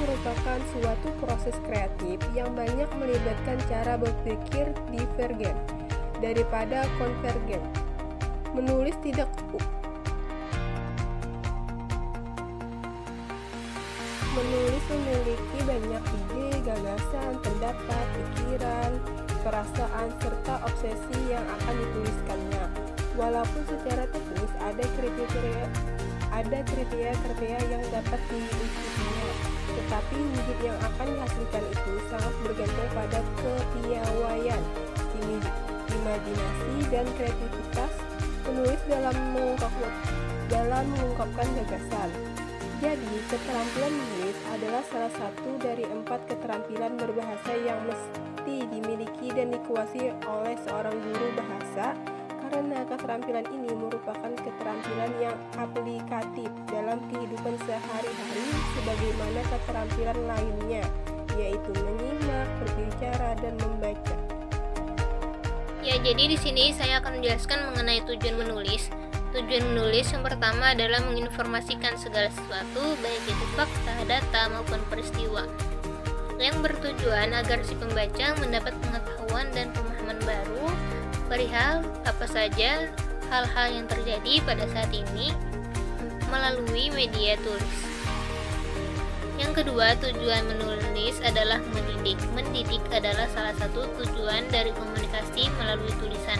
merupakan suatu proses kreatif yang banyak melibatkan cara berpikir divergen daripada konvergen. Menulis tidak Menulis memiliki banyak ide, gagasan, pendapat, pikiran, perasaan, serta obsesi yang akan dituliskannya. Walaupun secara teknis ada kriteria yang dapat diikutinya, tetapi wujud yang akan dihasilkan itu sangat bergantung pada kepiawaian, imajinasi, dan kreativitas penulis dalam mengungkapkan gagasan. Jadi, keterampilan menulis adalah salah satu dari 4 keterampilan berbahasa yang mesti dimiliki dan dikuasai oleh seorang guru bahasa, karena keterampilan ini merupakan keterampilan yang aplikatif dalam kehidupan sehari-hari sebagaimana keterampilan lainnya, yaitu menyimak, berbicara, dan membaca. Ya, jadi di sini saya akan menjelaskan mengenai tujuan menulis. Tujuan menulis yang pertama adalah menginformasikan segala sesuatu, baik itu fakta, data, maupun peristiwa, yang bertujuan agar si pembaca mendapat pengetahuan dan pemahaman baru perihal apa saja hal-hal yang terjadi pada saat ini melalui media tulis. Yang kedua, tujuan menulis adalah mendidik. Mendidik adalah salah satu tujuan dari komunikasi melalui tulisan.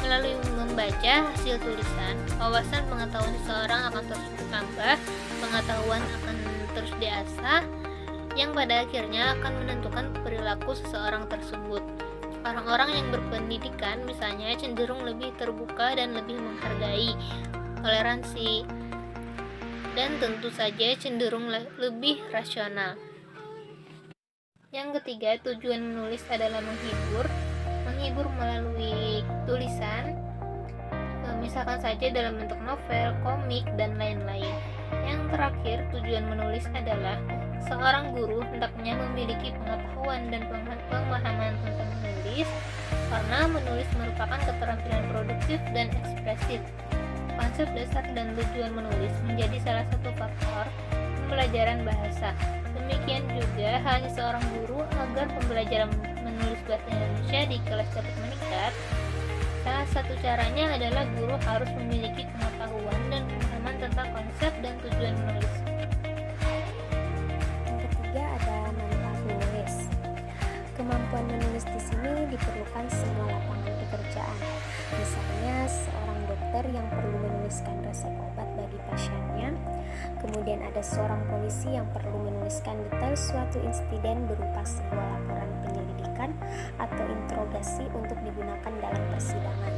Melalui membaca hasil tulisan, wawasan pengetahuan seseorang akan terus bertambah, pengetahuan akan terus diasah, yang pada akhirnya akan menentukan perilaku seseorang tersebut. Orang-orang yang berpendidikan misalnya cenderung lebih terbuka dan lebih menghargai, toleransi, dan tentu saja cenderung lebih rasional. Yang ketiga, tujuan menulis adalah menghibur melalui tulisan, misalkan saja dalam bentuk novel, komik, dan lain-lain. Yang terakhir, tujuan menulis adalah seorang guru hendaknya memiliki pengetahuan dan pemahaman tentang menulis, karena menulis merupakan keterampilan produktif dan ekspresif. Konsep dasar dan tujuan menulis menjadi salah satu faktor pembelajaran bahasa. Demikian juga halnya seorang guru, agar pembelajaran menulis bahasa Indonesia di kelas dapat meningkat, salah satu caranya adalah guru harus memiliki pengetahuan dan pemahaman tentang konsep dan tujuan menulis. Yang ketiga ada manfaat menulis. Kemampuan menulis di sini diperlukan semua lapangan pekerjaan. Misalnya seorang dokter yang perlu menuliskan resep obat bagi pasiennya. Kemudian ada seorang polisi yang perlu menuliskan detail suatu insiden berupa sebuah laporan penyelidikan atau interogasi untuk digunakan dalam persidangan.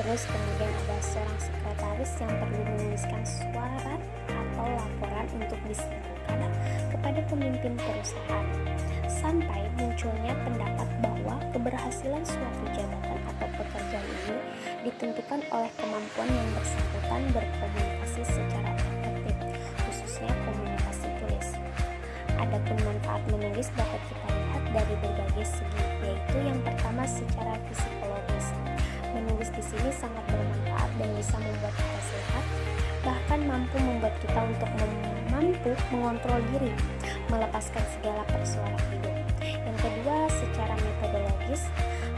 Terus kemudian ada seorang sekretaris yang perlu menuliskan surat atau laporan untuk disampaikan kepada pemimpin perusahaan. Sampai munculnya pendapat bahwa keberhasilan suatu jabatan atau pekerjaan ini ditentukan oleh kemampuan yang bersangkutan berkomunikasi secara efektif, khususnya komunikasi tulis. Adapun manfaat menulis dapat kita lihat dari berbagai segi, yaitu yang pertama secara psikologis. Menulis di sini sangat bermanfaat dan bisa membuat kita sehat, bahkan mampu membuat kita untuk mampu mengontrol diri, melepaskan segala persoalan hidup. Yang kedua, secara metodologis,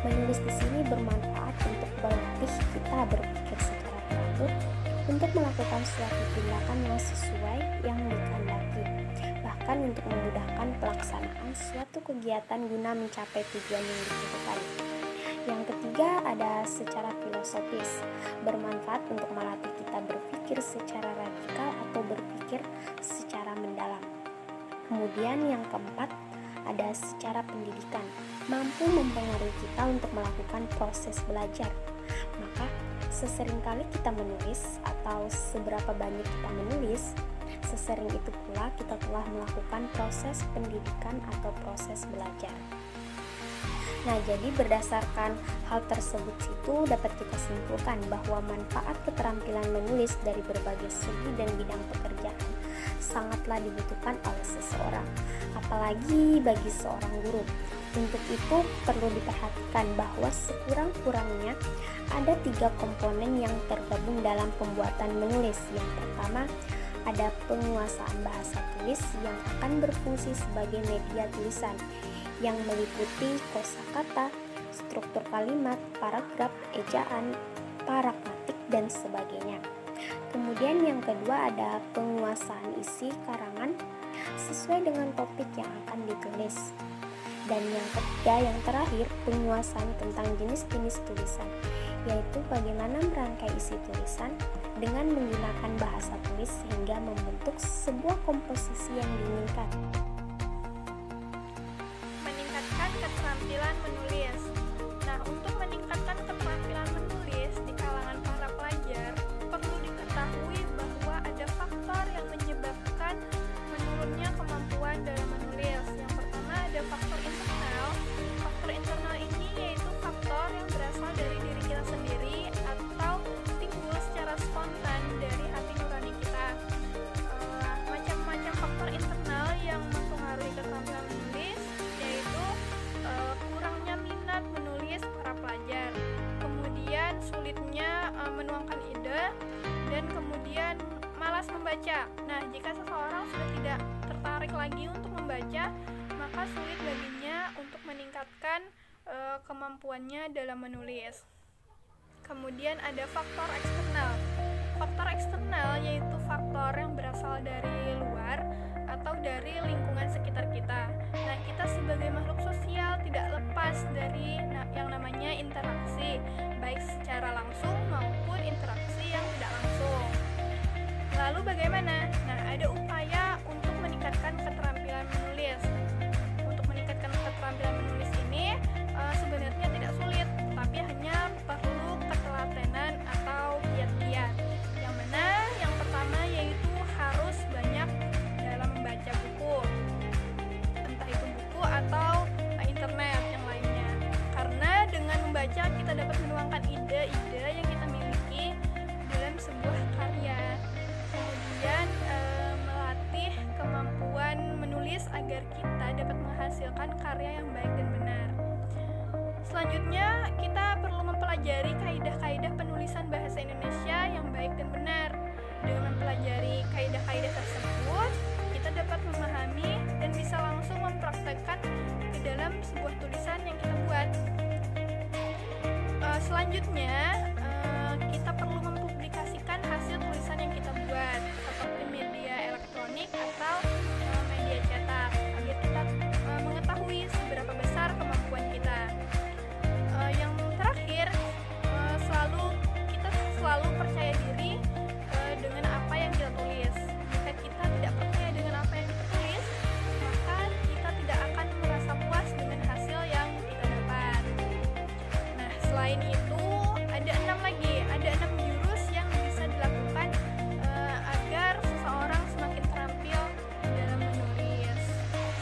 menulis di sini bermanfaat untuk melatih kita berpikir secara teratur, untuk melakukan suatu tindakan yang sesuai yang dikehendaki, bahkan untuk memudahkan pelaksanaan suatu kegiatan guna mencapai tujuan yang ditentukan. Yang ketiga ada secara filosofis, bermanfaat untuk melatih kita berpikir secara radikal atau berpikir secara mendalam. Kemudian yang keempat ada secara pendidikan, mampu mempengaruhi kita untuk melakukan proses belajar. Maka seseringkali kita menulis atau seberapa banyak kita menulis, sesering itu pula kita telah melakukan proses pendidikan atau proses belajar. Nah, jadi berdasarkan hal tersebut itu dapat kita simpulkan bahwa manfaat keterampilan menulis dari berbagai segi dan bidang pekerjaan sangatlah dibutuhkan oleh seseorang, apalagi bagi seorang guru. Untuk itu perlu diperhatikan bahwa sekurang-kurangnya ada 3 komponen yang tergabung dalam pembuatan menulis. Yang pertama Ada penguasaan bahasa tulis yang akan berfungsi sebagai media tulisan yang meliputi kosakata, struktur kalimat, paragraf, ejaan, pragmatik, dan sebagainya. Kemudian yang kedua ada penguasaan isi karangan sesuai dengan topik yang akan ditulis. Dan yang ketiga, yang terakhir, penguasaan tentang jenis-jenis tulisan, yaitu bagaimana merangkai isi tulisan dengan menggunakan bahasa tulis sehingga membentuk sebuah komposisi yang diinginkan. Meningkatkan keterampilan menulis. Nah, untuk meningkatkan keterampilan menulis di kalangan para pelajar, perlu diketahui bahwa ada faktor yang menyebabkan menurunnya kemampuan dalam menulis. Yang pertama ada faktor internal. Faktor internal ini yaitu faktor yang berasal dari diri kita sendiri atau timbul secara spontan dari hati nurani kita. Macam-macam faktor internal yang mempengaruhi keterampilan menulis yaitu kurangnya minat menulis para pelajar, kemudian sulitnya menuangkan ide, dan kemudian malas membaca. Nah, jika seseorang sudah tidak tertarik lagi untuk membaca, maka sulit baginya untuk meningkatkan kemampuannya dalam menulis. Kemudian ada faktor eksternal. Faktor eksternal yaitu faktor yang berasal dari luar atau dari lingkungan sekitar kita. Nah, kita sebagai makhluk sosial tidak lepas dari yang namanya interaksi, baik secara langsung maupun interaksi yang tidak langsung. Lalu bagaimana? Nah, ada upaya untuk meningkatkan keterampilan menulis. Untuk meningkatkan keterampilan menulis ini sebenarnya tidak sulit, tapi hanya perlu ketelatenan atau giat-giat. Yang mana? Yang pertama yaitu harus banyak dalam membaca buku, entah itu buku atau internet yang lainnya. Karena dengan membaca kita dapat menuangkan ide-ide yang kita miliki dalam sebuah karya. Kemudian melatih kemampuan menulis agar kita dapat menghasilkan karya yang baik dan benar. Selanjutnya, kita perlu mempelajari kaidah-kaidah penulisan bahasa Indonesia yang baik dan benar. Dengan mempelajari kaidah-kaidah tersebut, kita dapat memahami dan bisa langsung mempraktekkan ke dalam sebuah tulisan yang kita buat. Selanjutnya, kita perlu mempublikasikan hasil tulisan yang kita buat seperti media elektronik atau media cetak agar kita mengetahui seberapa besar kemampuan kita. Yang terakhir, kita selalu percaya diri dengan apa yang kita tulis. Jika kita tidak percaya dengan apa yang kita tulis, maka kita tidak akan merasa puas dengan hasil yang kita dapat. Nah, selain itu ada 6 jurus yang bisa dilakukan agar seseorang semakin terampil dalam menulis.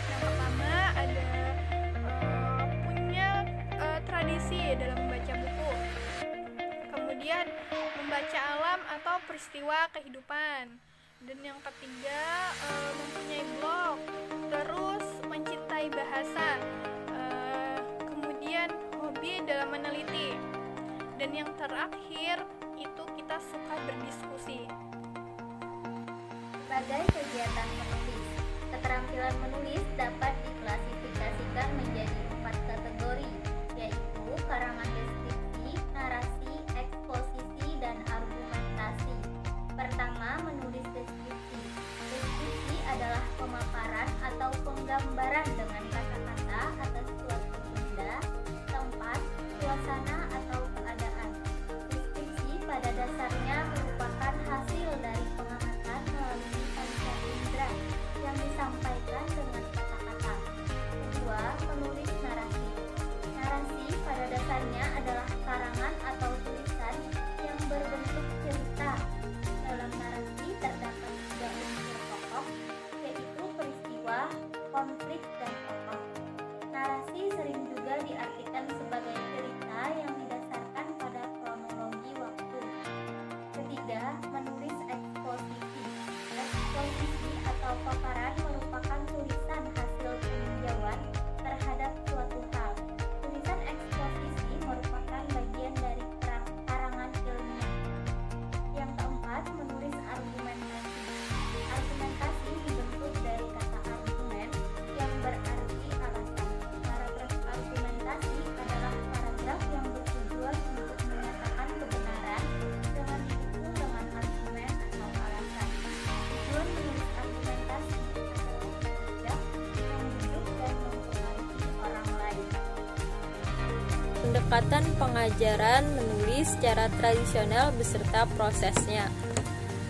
Yang pertama ada punya tradisi dalam membaca buku. Kemudian membaca alam atau peristiwa kehidupan. Dan yang ketiga mempunyai blog. Terus mencintai bahasa. Kemudian hobi dalam meneliti. Dan yang terakhir itu kita suka berdiskusi. Sebagai kegiatan menulis, keterampilan menulis dapat diklasifikasikan menjadi 4 kategori, yaitu karangan deskripsi, narasi, eksposisi, dan argumentasi. Pertama, menulis deskripsi. Deskripsi adalah pemaparan atau penggambaran dengan kata-kata atas suatu benda, tempat, suasana, atau keadaan. Deskripsi pada dasarnya merupakan hasil dari pengamatan melalui panca indera yang disampaikan dengan kata-kata. Kedua, menulis narasi. Narasi pada dasarnya adalah karangan atau tulisan yang berbentuk cerita. Dalam narasi terdapat 3 unsur pokok, yaitu peristiwa, konflik, dan pendekatan pengajaran menulis secara tradisional beserta prosesnya.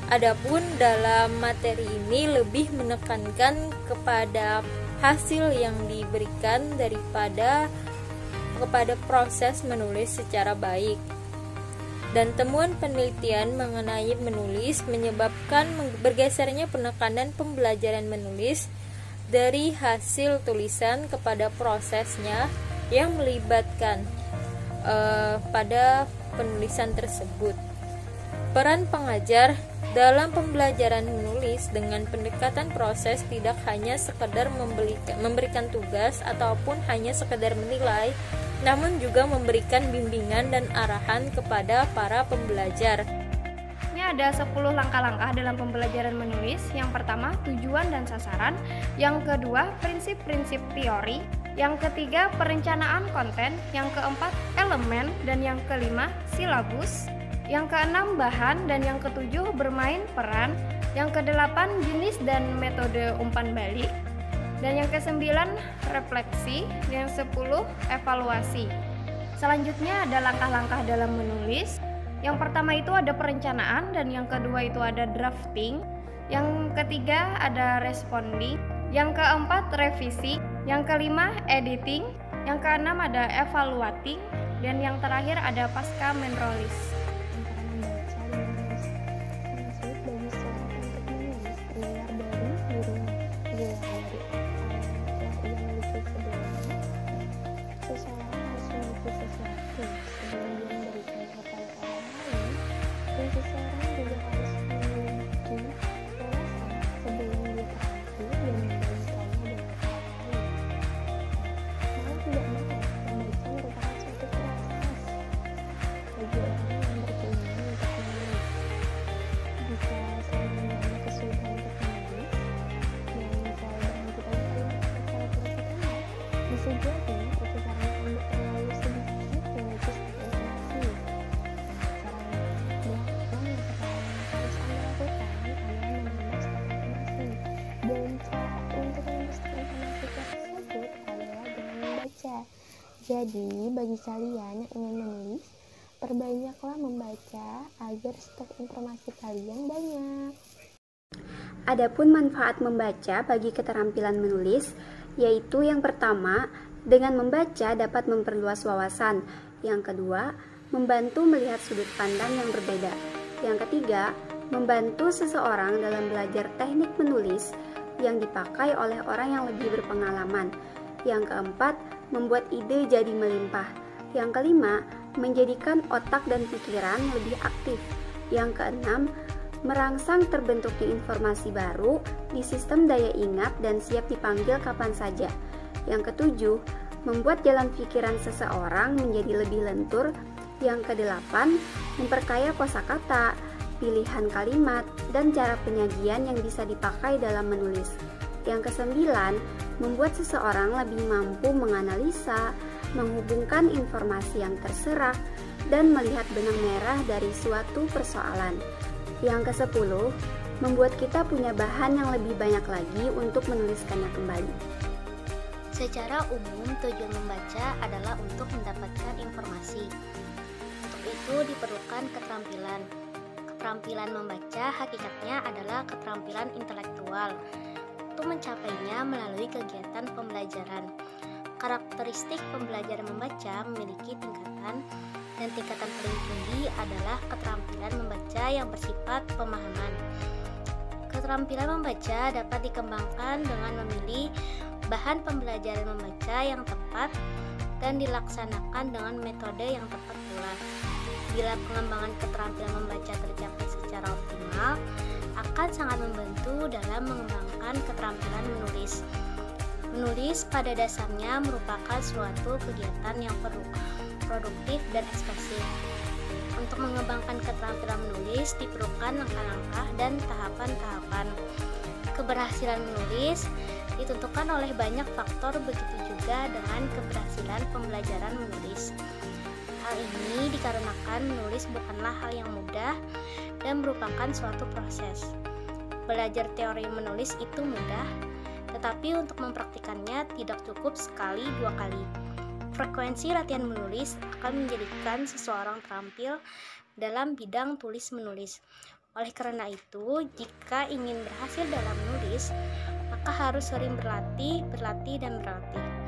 Adapun dalam materi ini lebih menekankan kepada hasil yang diberikan daripada kepada proses menulis secara baik. Dan temuan penelitian mengenai menulis menyebabkan bergesernya penekanan pembelajaran menulis dari hasil tulisan kepada prosesnya yang melibatkan pada penulisan tersebut. Peran pengajar dalam pembelajaran menulis dengan pendekatan proses tidak hanya sekedar memberikan tugas ataupun hanya sekedar menilai, namun juga memberikan bimbingan dan arahan kepada para pembelajar. Ini ada 10 langkah-langkah dalam pembelajaran menulis. Yang pertama, tujuan dan sasaran. Yang kedua, prinsip-prinsip teori. Yang ketiga, perencanaan konten. Yang keempat, elemen. Dan yang kelima, silabus. Yang keenam, bahan. Dan yang ketujuh, bermain peran. Yang kedelapan, jenis dan metode umpan balik. Dan yang kesembilan, refleksi. Yang 10, evaluasi. Selanjutnya ada langkah-langkah dalam menulis. Yang pertama itu ada perencanaan, dan yang kedua itu ada drafting. Yang ketiga ada responding. Yang keempat revisi. Yang kelima editing. Yang keenam ada evaluating. Dan yang terakhir ada pasca menulis. Jadi, bagi kalian yang ingin menulis, perbanyaklah membaca agar stok informasi kalian banyak. Adapun manfaat membaca bagi keterampilan menulis, yaitu yang pertama, dengan membaca dapat memperluas wawasan. Yang kedua, membantu melihat sudut pandang yang berbeda. Yang ketiga, membantu seseorang dalam belajar teknik menulis yang dipakai oleh orang yang lebih berpengalaman. Yang keempat, membuat ide jadi melimpah. Yang kelima, menjadikan otak dan pikiran lebih aktif. Yang keenam, merangsang terbentuknya informasi baru di sistem daya ingat dan siap dipanggil kapan saja. Yang ketujuh, membuat jalan pikiran seseorang menjadi lebih lentur. Yang kedelapan, memperkaya kosakata, pilihan kalimat, dan cara penyajian yang bisa dipakai dalam menulis. Yang kesembilan, membuat seseorang lebih mampu menganalisa, menghubungkan informasi yang terserak, dan melihat benang merah dari suatu persoalan. Yang kesepuluh, membuat kita punya bahan yang lebih banyak lagi untuk menuliskannya kembali. Secara umum, tujuan membaca adalah untuk mendapatkan informasi. Untuk itu diperlukan keterampilan. Keterampilan membaca hakikatnya adalah keterampilan intelektual. Untuk mencapainya melalui kegiatan pembelajaran. Karakteristik pembelajaran membaca memiliki tingkatan, dan tingkatan paling tinggi adalah keterampilan membaca yang bersifat pemahaman. Keterampilan membaca dapat dikembangkan dengan memilih bahan pembelajaran membaca yang tepat dan dilaksanakan dengan metode yang tepat pula. Bila pengembangan keterampilan membaca tercapai secara optimal, akan sangat membantu dalam mengembangkan keterampilan menulis. Menulis pada dasarnya merupakan suatu kegiatan yang produktif dan ekspresif. Untuk mengembangkan keterampilan menulis diperlukan langkah-langkah dan tahapan-tahapan. Keberhasilan menulis ditentukan oleh banyak faktor, begitu juga dengan keberhasilan pembelajaran menulis. Hal ini dikarenakan menulis bukanlah hal yang mudah dan merupakan suatu proses. Belajar teori menulis itu mudah, tetapi untuk mempraktikannya tidak cukup sekali dua kali. Frekuensi latihan menulis akan menjadikan seseorang terampil dalam bidang tulis-menulis. Oleh karena itu, jika ingin berhasil dalam menulis, maka harus sering berlatih, dan berlatih.